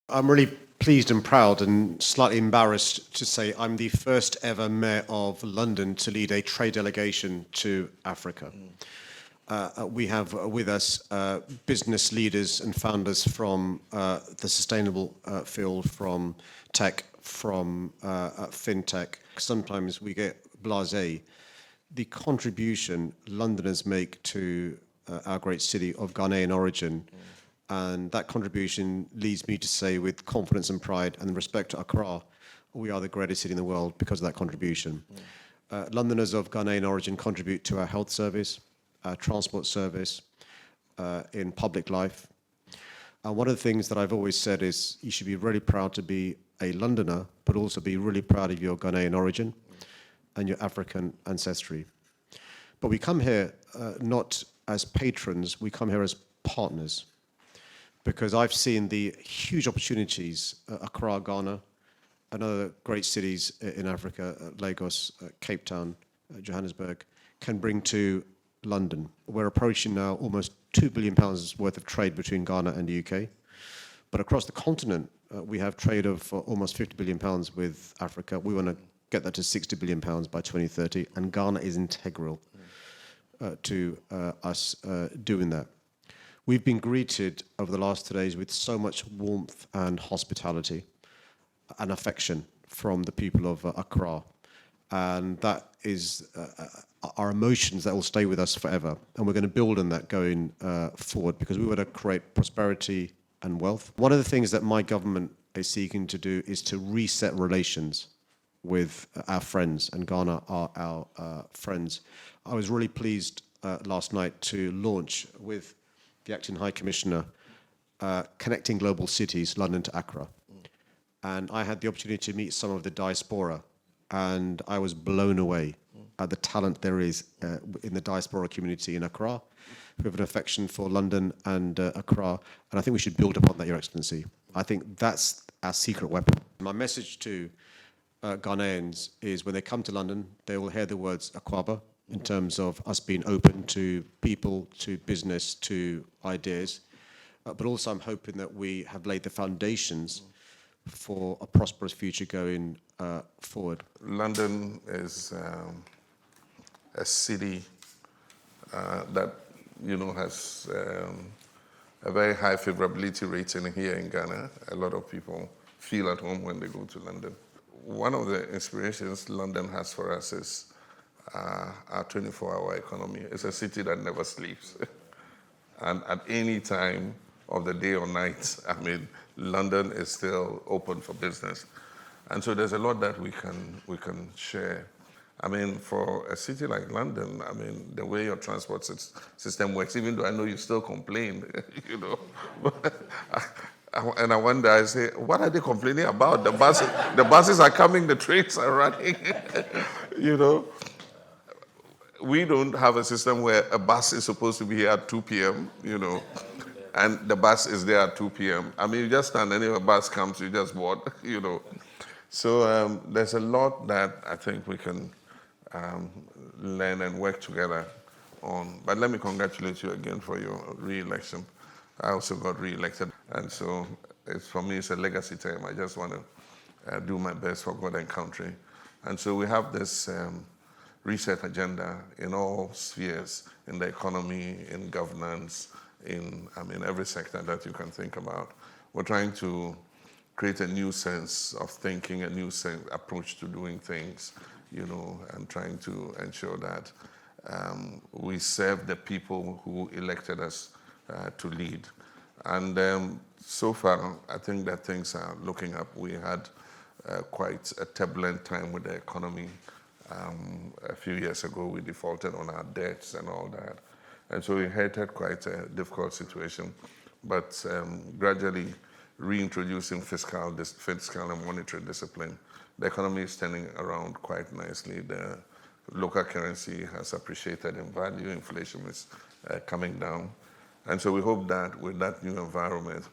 I'm really pleased and proud and slightly embarrassed to say I'm the first ever mayor of London to lead a trade delegation to Africa. We have with us business leaders and founders from the sustainable field, from tech, from fintech. Sometimes we get blasé. The contribution Londoners make to our great city of Ghanaian origin, and that contribution leads me to say with confidence and pride and respect to Accra, we are the greatest city in the world because of that contribution. Londoners of Ghanaian origin contribute to our health service, our transport service, in public life. And one of the things that I've always said is you should be really proud to be a Londoner, but also be really proud of your Ghanaian origin and your African ancestry. But we come here not as patrons, we come here as partners, because I've seen the huge opportunities Accra, Ghana, and other great cities in Africa, Lagos, Cape Town, Johannesburg, can bring to London. We're approaching now almost £2 billion worth of trade between Ghana and the UK. But across the continent, we have trade of almost £50 billion with Africa. We want to get that to £60 billion by 2030, and Ghana is integral to us doing that. We've been greeted over the last 2 days with so much warmth and hospitality and affection from the people of Accra. And that is our emotions that will stay with us forever. And we're going to build on that going forward, because we want to create prosperity and wealth. One of the things that my government is seeking to do is to reset relations with our friends, and Ghana are our friends. I was really pleased last night to launch with the Acting High Commissioner Connecting Global Cities, London to Accra. And I had the opportunity to meet some of the diaspora, and I was blown away at the talent there is in the diaspora community in Accra. We have an affection for London and Accra, and I think we should build upon that, Your Excellency. I think that's our secret weapon. My message to Ghanaians is when they come to London, they will hear the words Akwaba, in terms of us being open to people, to business, to ideas. But also I'm hoping that we have laid the foundations for a prosperous future going forward. London is a city that has a very high favorability rating here in Ghana. A lot of people feel at home when they go to London. One of the inspirations London has for us is our 24-hour economy. It's a city that never sleeps. And at any time of the day or night, London is still open for business. And so there's a lot that we can share. For a city like London, the way your transport system works, even though I know you still complain, and I wonder, I say, what are they complaining about? The buses are coming, the trains are running, We don't have a system where a bus is supposed to be here at 2 p.m., and the bus is there at 2 p.m. You just stand, and if a bus comes, you just board, So there's a lot that I think we can learn and work together on. But let me congratulate you again for your re-election. I also got re-elected, and so for me, it's a legacy time. I just want to do my best for God and country. And so we have this reset agenda in all spheres, in the economy, in governance, in every sector that you can think about. We're trying to create a new sense of thinking, a new approach to doing things, and trying to ensure that we serve the people who elected us to lead. And so far, I think that things are looking up. We had quite a turbulent time with the economy. A few years ago, we defaulted on our debts and all that. And so we inherited quite a difficult situation. But gradually reintroducing fiscal and monetary discipline, the economy is turning around quite nicely. The local currency has appreciated in value. Inflation is coming down. And so we hope that with that new environment,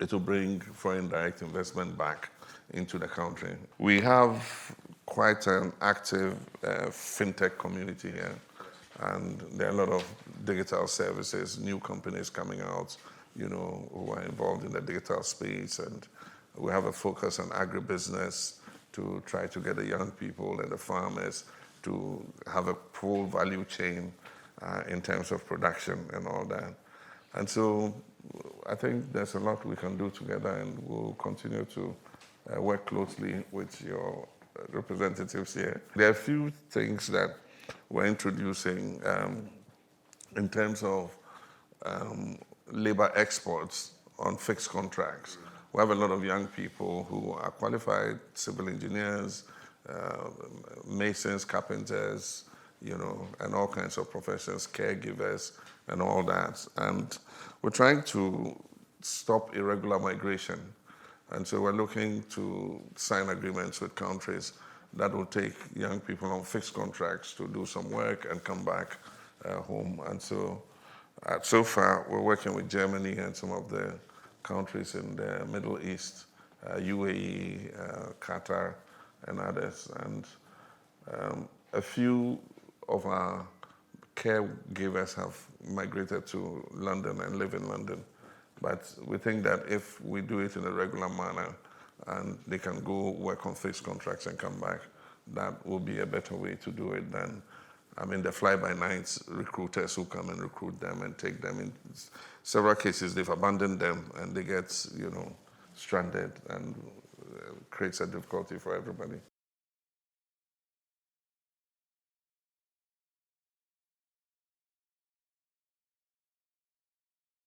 it will bring foreign direct investment back into the country. We have quite an active fintech community here, and there are a lot of digital services, new companies coming out, who are involved in the digital space, and we have a focus on agribusiness to try to get the young people and the farmers to have a full value chain in terms of production and all that. And so I think there's a lot we can do together, and we'll continue to work closely with your representatives here. There are a few things that we're introducing in terms of labor exports on fixed contracts. We have a lot of young people who are qualified civil engineers, masons, carpenters, and all kinds of professions, caregivers, and all that. And we're trying to stop irregular migration. And so we're looking to sign agreements with countries that will take young people on fixed contracts to do some work and come back home. And so far, we're working with Germany and some of the countries in the Middle East, UAE, Qatar, and others. And a few of our caregivers have migrated to London and live in London. But we think that if we do it in a regular manner and they can go work on fixed contracts and come back, that will be a better way to do it than, the fly-by-nights recruiters who come and recruit them and take them. In several cases, they've abandoned them and they get, stranded, and creates a difficulty for everybody.